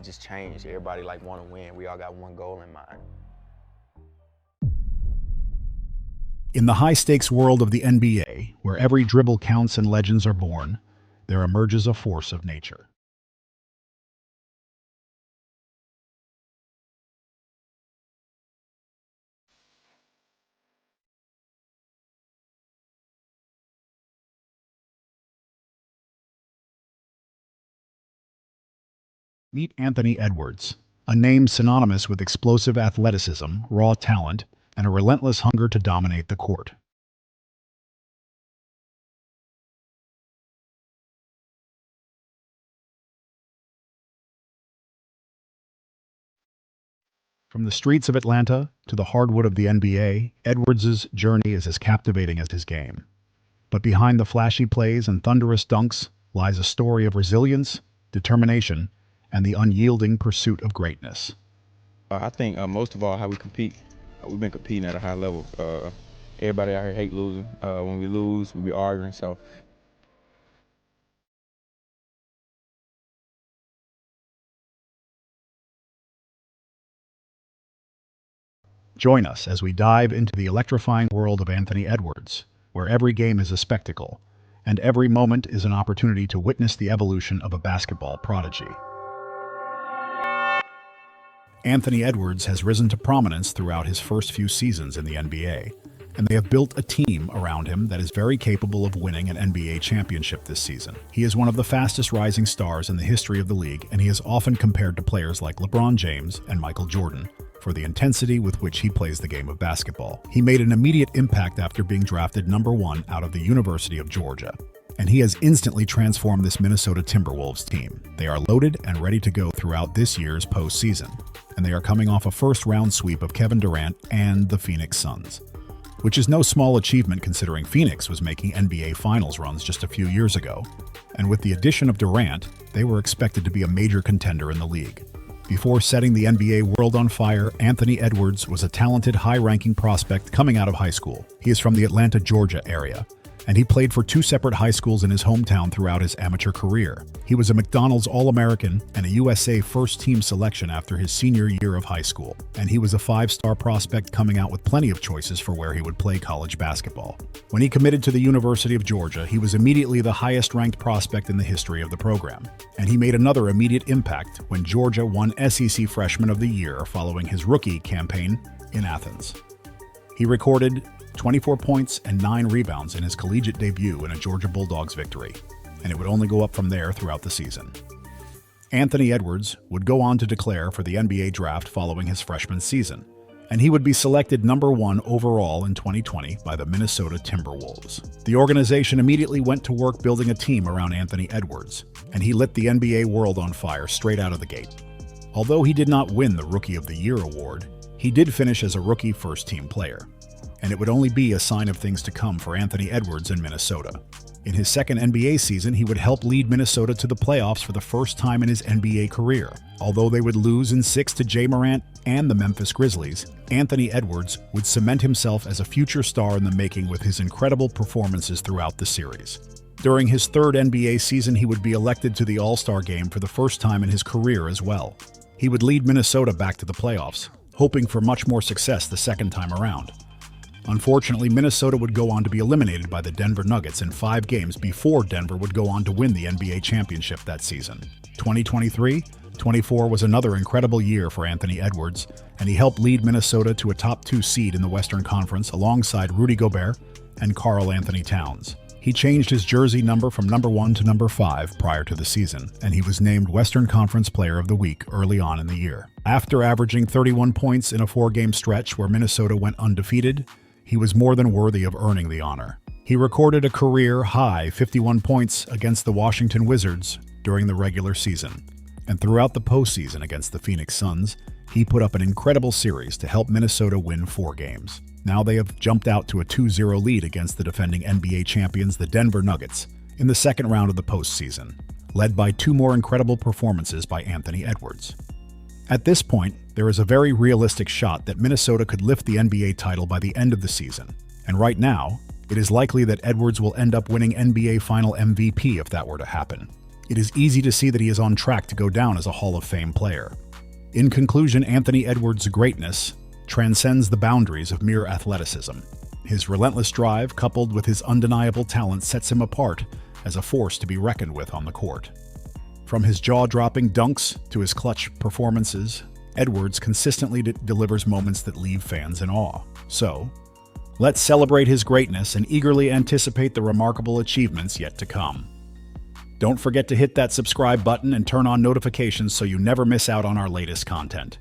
it just changed. Everybody like want to win. We all got one goal in mind. In the high-stakes world of the NBA, where every dribble counts and legends are born, there emerges a force of nature. Meet Anthony Edwards, a name synonymous with explosive athleticism, raw talent, and a relentless hunger to dominate the court. From the streets of Atlanta to the hardwood of the NBA, Edwards' journey is as captivating as his game. But behind the flashy plays and thunderous dunks lies a story of resilience, determination, and the unyielding pursuit of greatness. I think most of all how we compete. We've been competing at a high level. Everybody out here hate losing. When we lose, we be arguing. So Join us as we dive into the electrifying world of Anthony Edwards, where every game is a spectacle, and every moment is an opportunity to witness the evolution of a basketball prodigy. Anthony Edwards has risen to prominence throughout his first few seasons in the NBA, and they have built a team around him that is very capable of winning an NBA championship this season. He is one of the fastest rising stars in the history of the league, and he is often compared to players like LeBron James and Michael Jordan for the intensity with which he plays the game of basketball. He made an immediate impact after being drafted #1 out of the University of Georgia, and he has instantly transformed this Minnesota Timberwolves team. They are loaded and ready to go throughout this year's postseason, and they are coming off a first-round sweep of Kevin Durant and the Phoenix Suns, which is no small achievement considering Phoenix was making NBA Finals runs just a few years ago. And with the addition of Durant, they were expected to be a major contender in the league. Before setting the NBA world on fire, Anthony Edwards was a talented, high-ranking prospect coming out of high school. He is from the Atlanta, Georgia area, and he played for 2 separate high schools in his hometown throughout his amateur career. He was a McDonald's All-American and a USA first-team selection after his senior year of high school, and he was a 5-star prospect coming out with plenty of choices for where he would play college basketball. When he committed to the University of Georgia, he was immediately the highest-ranked prospect in the history of the program, and he made another immediate impact when Georgia won SEC Freshman of the Year following his rookie campaign in Athens. He recorded 24 points and 9 rebounds in his collegiate debut in a Georgia Bulldogs victory, and it would only go up from there throughout the season. Anthony Edwards would go on to declare for the NBA draft following his freshman season, and he would be selected #1 overall in 2020 by the Minnesota Timberwolves. The organization immediately went to work building a team around Anthony Edwards, and he lit the NBA world on fire straight out of the gate. Although he did not win the Rookie of the Year award, he did finish as a rookie first-team player, and it would only be a sign of things to come for Anthony Edwards in Minnesota. In his second NBA season, he would help lead Minnesota to the playoffs for the first time in his NBA career. Although they would lose in 6 to Ja Morant and the Memphis Grizzlies, Anthony Edwards would cement himself as a future star in the making with his incredible performances throughout the series. During his third NBA season, he would be elected to the All-Star game for the first time in his career as well. He would lead Minnesota back to the playoffs, hoping for much more success the second time around. Unfortunately, Minnesota would go on to be eliminated by the Denver Nuggets in 5 games before Denver would go on to win the NBA championship that season. 2023-24 was another incredible year for Anthony Edwards, and he helped lead Minnesota to a top 2 seed in the Western Conference alongside Rudy Gobert and Karl Anthony Towns. He changed his jersey number from #1 to #5 prior to the season, and he was named Western Conference Player of the Week early on in the year. After averaging 31 points in a 4-game stretch where Minnesota went undefeated, he was more than worthy of earning the honor. He recorded a career-high 51 points against the Washington Wizards during the regular season, and throughout the postseason against the Phoenix Suns, he put up an incredible series to help Minnesota win 4 games. Now they have jumped out to a 2-0 lead against the defending NBA champions, the Denver Nuggets, in the second round of the postseason, led by 2 more incredible performances by Anthony Edwards. At this point, there is a very realistic shot that Minnesota could lift the NBA title by the end of the season, and right now, it is likely that Edwards will end up winning NBA Final MVP if that were to happen. it is easy to see that he is on track to go down as a Hall of Fame player. In conclusion, Anthony Edwards' greatness transcends the boundaries of mere athleticism. His relentless drive, coupled with his undeniable talent, sets him apart as a force to be reckoned with on the court. From his jaw-dropping dunks to his clutch performances, Edwards consistently delivers moments that leave fans in awe. So, let's celebrate his greatness and eagerly anticipate the remarkable achievements yet to come. Don't forget to hit that subscribe button and turn on notifications so you never miss out on our latest content.